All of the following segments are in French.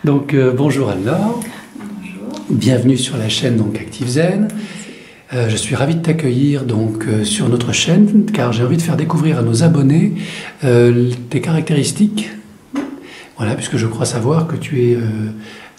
Donc bonjour Anne-Laure, Bonjour. bienvenue sur la chaîne donc Active Zen. Je suis ravi de t'accueillir donc sur notre chaîne car j'ai envie de faire découvrir à nos abonnés tes caractéristiques. Voilà, puisque je crois savoir que tu es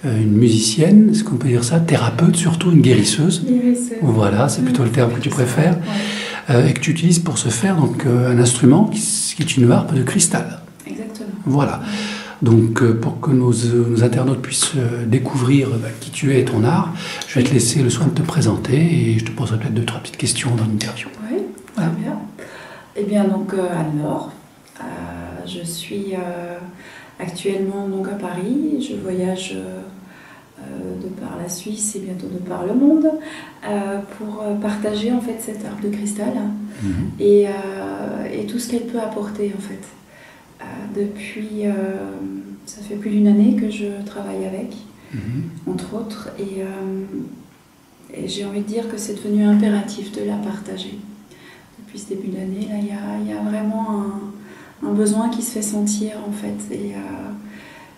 une musicienne, est-ce qu'on peut dire ça, thérapeute, surtout une guérisseuse. Guérisseuse. Voilà, c'est plutôt le terme que tu préfères. Et que tu utilises pour ce faire donc un instrument qui est une harpe de cristal. Exactement. Voilà. Donc, pour que nos internautes puissent découvrir qui tu es et ton art, je vais te laisser le soin de te présenter et je te poserai peut-être 2-3 petites questions dans l'interview. Oui, très bien. Eh bien, donc, Anne-Laure, je suis actuellement donc, à Paris. Je voyage de par la Suisse et bientôt de par le monde pour partager en fait cette harpe de cristal et tout ce qu'elle peut apporter en fait. Depuis, ça fait plus d'1 année que je travaille avec, entre autres, et j'ai envie de dire que c'est devenu impératif de la partager. Depuis ce début d'année, là, il y a vraiment un besoin qui se fait sentir en fait,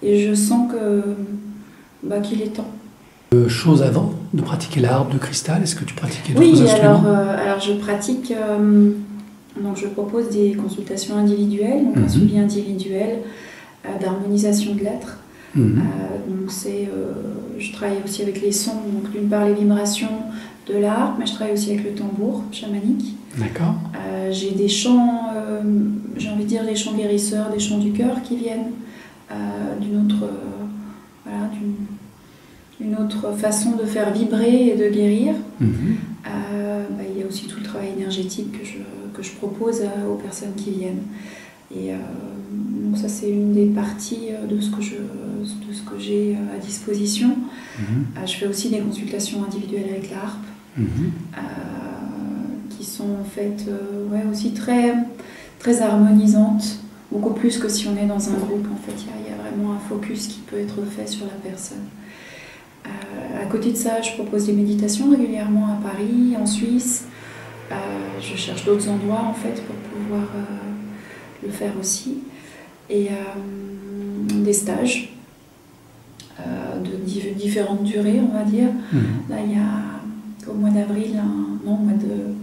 et je sens qu'il est temps. Chose avant de pratiquer la harpe de cristal, est-ce que tu pratiquais d'autres instruments? Alors je pratique. Donc je propose des consultations individuelles, donc un suivi individuel d'harmonisation de l'être. Donc je travaille aussi avec les sons, donc d'une part les vibrations de l'harpe, mais je travaille aussi avec le tambour chamanique. D'accord. J'ai des chants, j'ai envie de dire des chants guérisseurs, des chants du cœur qui viennent d'une autre façon de faire vibrer et de guérir. Il y a aussi tout le travail énergétique que je propose aux personnes qui viennent. Et donc ça, c'est une des parties de ce que j'ai à disposition. Je fais aussi des consultations individuelles avec la harpe, qui sont en fait aussi très, très harmonisantes, beaucoup plus que si on est dans un groupe. En fait, il y a vraiment un focus qui peut être fait sur la personne. À côté de ça, je propose des méditations régulièrement à Paris, en Suisse. Je cherche d'autres endroits en fait pour pouvoir le faire aussi. Et des stages de différentes durées, on va dire. Là, il y a au mois d'avril, au mois de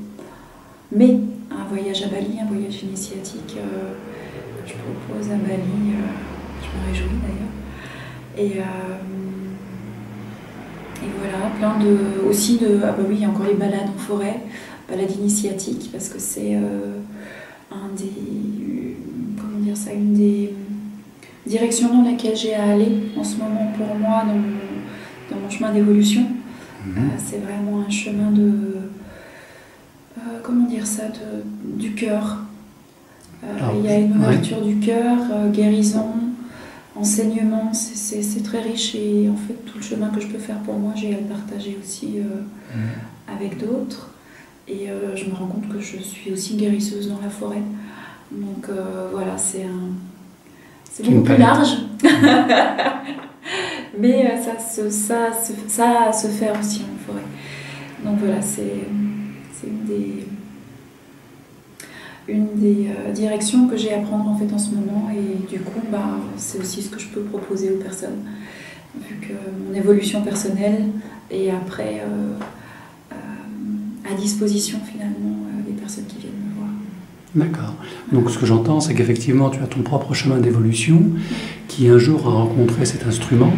mai, un voyage à Bali, un voyage initiatique que je propose à Bali. Je me réjouis d'ailleurs. Et voilà, aussi de... Ah bah oui, il y a encore les balades en forêt, balades initiatiques, parce que c'est une des directions dans laquelle j'ai à aller en ce moment pour moi, dans mon chemin d'évolution. C'est vraiment un chemin du cœur. Il y a une ouverture du cœur, guérison, enseignement, c'est très riche, et en fait tout le chemin que je peux faire pour moi, j'ai à le partager aussi avec d'autres, et je me rends compte que je suis aussi guérisseuse dans la forêt, donc voilà, c'est beaucoup plus large, mais ça a se faire aussi en forêt, donc voilà, c'est une des directions que j'ai à prendre en fait en ce moment, et du coup c'est aussi ce que je peux proposer aux personnes, vu que mon évolution personnelle est après à disposition finalement des personnes qui viennent me voir. D'accord. Donc ce que j'entends, c'est qu'effectivement tu as ton propre chemin d'évolution qui un jour a rencontré cet instrument,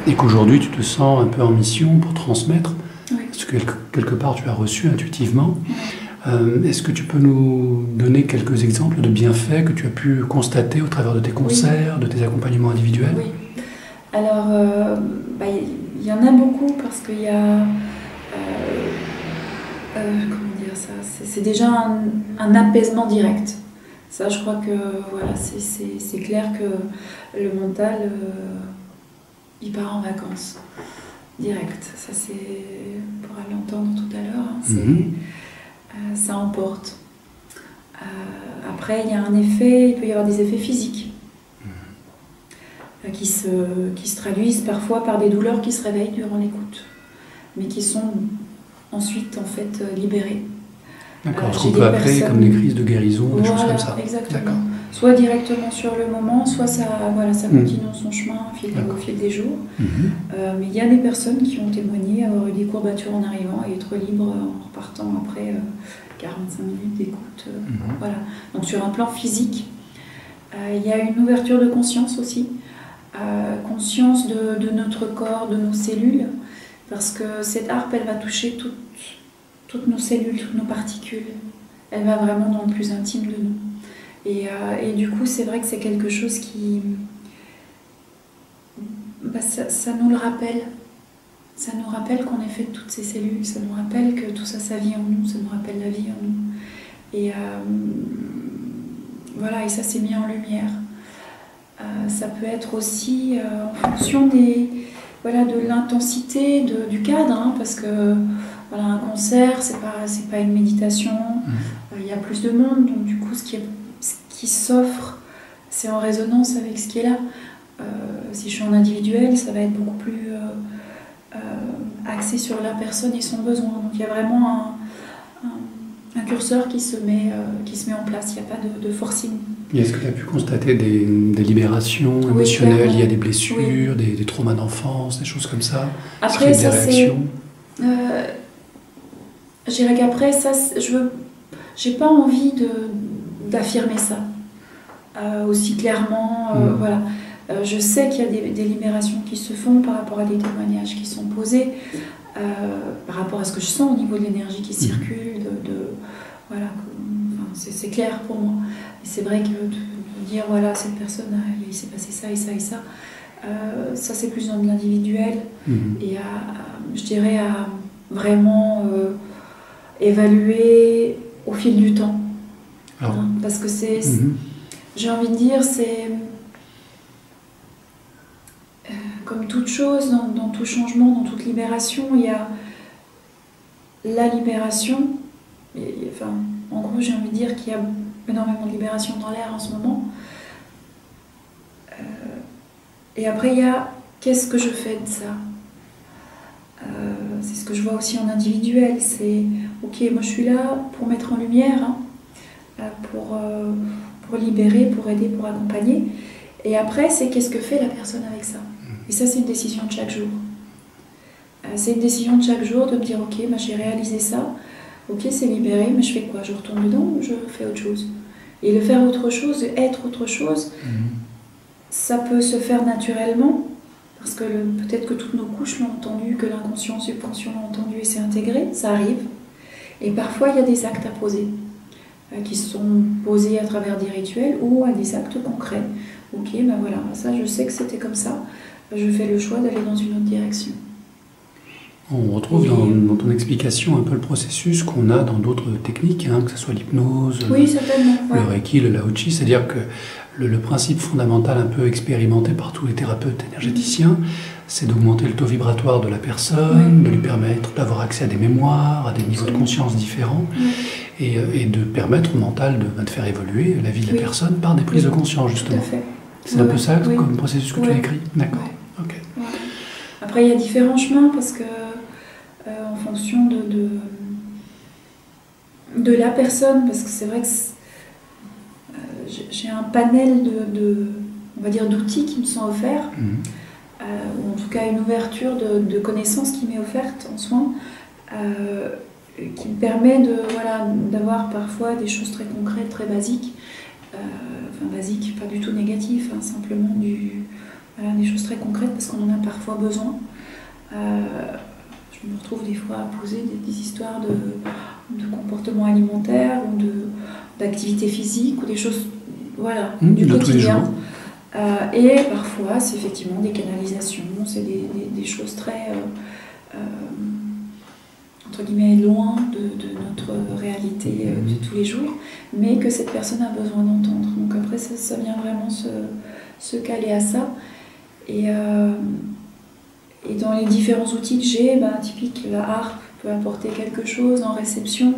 et qu'aujourd'hui tu te sens un peu en mission pour transmettre ce que quelque part tu as reçu intuitivement. Est-ce que tu peux nous donner quelques exemples de bienfaits que tu as pu constater au travers de tes concerts, de tes accompagnements individuels? Oui. Alors, il y en a beaucoup, parce qu'il y a... comment dire ça? C'est déjà un apaisement direct. Ça, je crois que voilà, c'est clair que le mental, il part en vacances. Direct. Ça, c'est... On pourra l'entendre tout à l'heure. Ça emporte. Après, il y a il peut y avoir des effets physiques qui se traduisent parfois par des douleurs qui se réveillent durant l'écoute, mais qui sont ensuite en fait libérées. D'accord, ce qu'on peut appeler comme des crises de guérison, des choses comme ça. Exactement. soit directement sur le moment, soit ça continue son chemin au fil des jours. Mais il y a des personnes qui ont témoigné avoir eu des courbatures en arrivant et être libres en repartant après 45 minutes d'écoute. Voilà. Donc sur un plan physique, il y a une ouverture de conscience aussi, conscience de notre corps, de nos cellules, parce que cette harpe, elle va toucher toutes nos cellules, toutes nos particules. Elle va vraiment dans le plus intime de nous. Et du coup, c'est vrai que c'est quelque chose qui... ça nous le rappelle. Ça nous rappelle qu'on est fait de toutes ces cellules. Ça nous rappelle que tout ça, ça vit en nous. Ça nous rappelle la vie en nous. Et voilà, et ça, c'est mis en lumière. Ça peut être aussi en fonction de l'intensité du cadre, hein, parce que voilà, un concert, c'est pas une méditation. Il y a plus de monde, donc du coup, ce qui s'offre, c'est en résonance avec ce qui est là. Si je suis en individuel, ça va être beaucoup plus axé sur la personne et son besoin. Donc il y a vraiment un curseur qui se met en place. Il n'y a pas de forcing. Et est-ce que tu as pu constater des libérations émotionnelles liées à des blessures, des traumas d'enfance, des choses comme ça? Après, ça c'est... je dirais qu'après, ça, j'ai pas envie d'affirmer ça aussi clairement. Voilà. Je sais qu'il y a des libérations qui se font par rapport à des témoignages qui sont posés, par rapport à ce que je sens au niveau de l'énergie qui circule. Voilà, c'est clair pour moi. Et c'est vrai que de dire, voilà, cette personne, il s'est passé ça et ça et ça, ça c'est plus dans de l'individuel. Et je dirais à vraiment évaluer au fil du temps. Hein, parce que c'est, j'ai envie de dire, c'est comme toute chose, dans tout changement, dans toute libération, il y a la libération. Enfin, en gros, j'ai envie de dire qu'il y a énormément de libération dans l'air en ce moment. Et après, il y a qu'est-ce que je fais de ça? C'est ce que je vois aussi en individuel. C'est ok, moi je suis là pour mettre en lumière, hein, pour libérer, pour aider, pour accompagner. Et après, c'est qu'est-ce que fait la personne avec ça? Et ça, c'est une décision de chaque jour. C'est une décision de chaque jour de me dire ok, j'ai réalisé ça. Ok, c'est libéré, mais je fais quoi? Je retourne dedans ou je fais autre chose? Et le faire autre chose, être autre chose, ça peut se faire naturellement, parce que peut-être que toutes nos couches l'ont entendu, que l'inconscient, subconscient l'ont entendu et c'est intégré, ça arrive. Et parfois, il y a des actes à poser, qui sont posés à travers des rituels ou à des actes concrets. Ok, ben voilà, ça je sais que c'était comme ça, je fais le choix d'aller dans une autre direction. On retrouve dans ton explication un peu le processus qu'on a dans d'autres techniques, hein, que ce soit l'hypnose, le Reiki, le Lao-Chi, c'est-à-dire que le principe fondamental un peu expérimenté par tous les thérapeutes énergéticiens, c'est d'augmenter le taux vibratoire de la personne, de lui permettre d'avoir accès à des mémoires, à des niveaux de conscience différents, et de permettre au mental de faire évoluer la vie de la personne par des prises de conscience, justement. Tout à fait. C'est un peu ça comme processus que tu décris? D'accord. Okay. Après, il y a différents chemins, parce que en fonction de la personne, parce que c'est vrai que j'ai un panel on va dire, d'outils qui me sont offerts, ou en tout cas une ouverture de connaissances qui m'est offerte en soins, qui me permet d'avoir parfois des choses très concrètes, très basiques, enfin basiques, pas du tout négatives, hein, simplement des choses très concrètes parce qu'on en a parfois besoin. Je me retrouve des fois à poser des histoires de comportement alimentaire ou d'activité physique ou des choses du quotidien. Et parfois, c'est effectivement des canalisations, c'est des choses très, entre guillemets, loin de notre réalité de tous les jours, mais que cette personne a besoin d'entendre. Donc après, ça vient vraiment se caler à ça. Et dans les différents outils que j'ai, typique, la harpe peut apporter quelque chose en réception,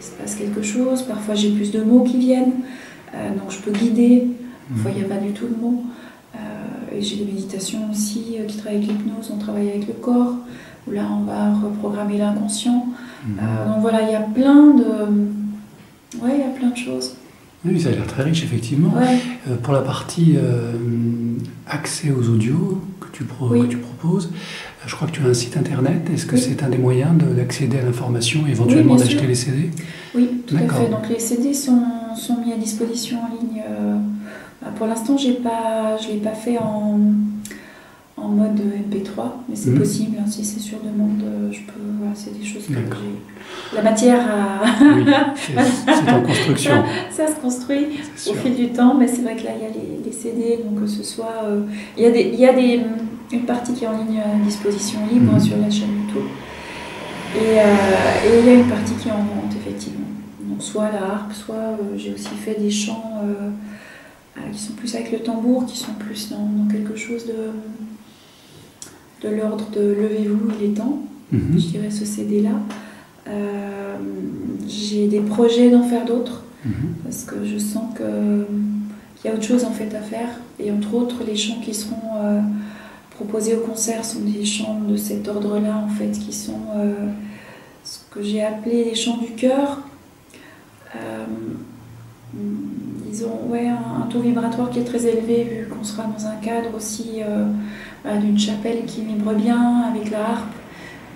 il se passe quelque chose, parfois j'ai plus de mots qui viennent, donc je peux guider, parfois il n'y a pas du tout de mots. Et j'ai des méditations aussi qui travaillent avec l'hypnose, on travaille avec le corps, où là on va reprogrammer l'inconscient. Donc voilà, il y a plein de choses. Oui, ça a l'air très riche, effectivement. Ouais. Pour la partie accès aux audios que tu proposes, je crois que tu as un site internet. Est-ce que c'est un des moyens d'accéder à l'information et éventuellement d'acheter les CD? Oui, tout à fait. Donc les CD sont mis à disposition en ligne. Pour l'instant, je ne l'ai pas fait en mode MP3, mais c'est possible. Hein, si c'est sur demande, je peux. Voilà, c'est des choses que j'ai. La matière a. Oui, c'est en construction. Ça se construit au fil du temps, mais c'est vrai que là, il y a les CD, donc que ce soit. Il y a une partie qui est en ligne à disposition libre sur la chaîne YouTube. Et il y a une partie qui est en vente, effectivement. Donc, soit la harpe, soit j'ai aussi fait des chants qui sont plus avec le tambour, qui sont plus dans quelque chose de l'ordre de levez-vous, il est temps. Je dirais ce CD-là. J'ai des projets d'en faire d'autres, parce que je sens qu'il y a autre chose en fait à faire. Et entre autres, les chants qui seront proposés au concert sont des chants de cet ordre-là, en fait, qui sont ce que j'ai appelé les chants du cœur. Ils ont un taux vibratoire qui est très élevé, vu qu'on sera dans un cadre aussi d'une chapelle qui vibre bien avec la harpe.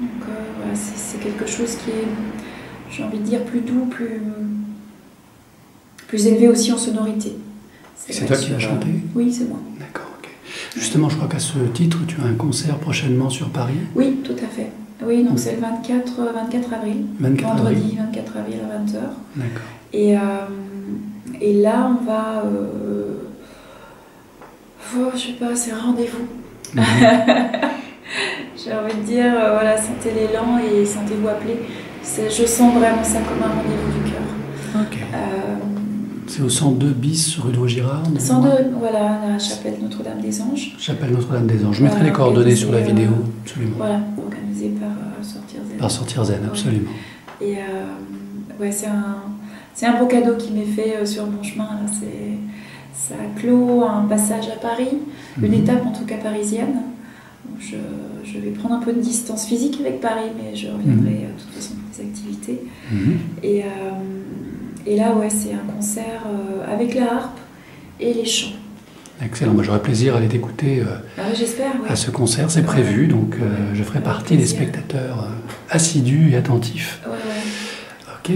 Donc voilà, c'est quelque chose qui est, j'ai envie de dire, plus doux, plus élevé aussi en sonorité. C'est toi qui vas chanter? Oui, c'est moi. D'accord, ok. Justement, je crois qu'à ce titre, tu as un concert prochainement sur Paris? Oui, tout à fait. Oui, donc c'est le 24 avril. 24 vendredi avril. 24 avril à 20h. D'accord. Et là, on va... je sais pas, c'est un rendez-vous. J'ai envie de dire, voilà, sentez l'élan et sentez-vous appeler. Je sens vraiment ça comme un rendez-vous du cœur. Ok. C'est au 102 bis rue de Vaugirard? 102, voilà, la chapelle Notre-Dame-des-Anges. Chapelle Notre-Dame-des-Anges. Je mettrai les coordonnées sur la vidéo, absolument. Voilà, organisée par Sortir Zen. Par Sortir Zen, absolument. Et c'est un beau cadeau qui m'est fait sur mon chemin. Là. Ça clôt un passage à Paris, une étape en tout cas parisienne. Donc je vais prendre un peu de distance physique avec Paris, mais je reviendrai de toute façon pour des activités. Et là, c'est un concert avec la harpe et les chants. Excellent, moi j'aurai plaisir à aller t'écouter j'espère, à ce concert, c'est prévu, donc je ferai partie des spectateurs assidus et attentifs. Ok,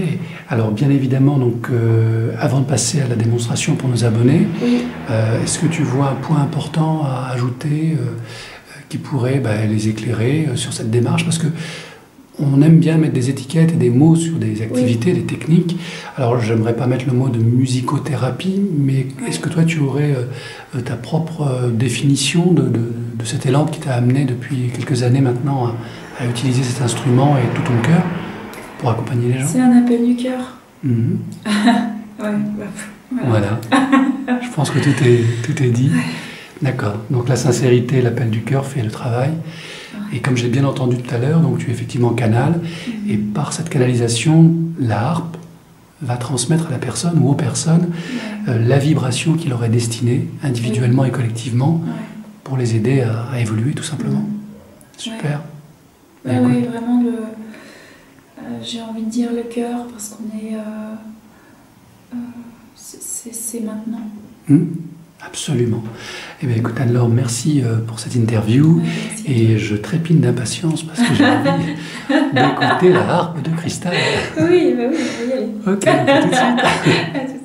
alors bien évidemment, donc, avant de passer à la démonstration pour nos abonnés, est-ce que tu vois un point important à ajouter qui pourrait les éclairer sur cette démarche? Parce que on aime bien mettre des étiquettes et des mots sur des activités, des techniques. Alors, j'aimerais pas mettre le mot de musicothérapie, mais est-ce que toi, tu aurais ta propre définition de cet élan qui t'a amené depuis quelques années maintenant à utiliser cet instrument et tout ton cœur pour accompagner les gens? C'est un appel du cœur. Voilà. Je pense que tout est dit. D'accord. Donc la sincérité, l'appel du cœur fait le travail. Et comme j'ai bien entendu tout à l'heure, donc tu es effectivement canal, et par cette canalisation, la harpe va transmettre à la personne ou aux personnes la vibration qui leur est destinée, individuellement et collectivement, pour les aider à évoluer tout simplement. Super. Oui, vraiment, j'ai envie de dire le cœur, parce qu'on est... c'est maintenant. Absolument. Eh bien, écoute Anne-Laure, merci pour cette interview et je trépine d'impatience parce que j'ai envie d'écouter la harpe de cristal. Oui, on va y aller. Ok, à tout de suite.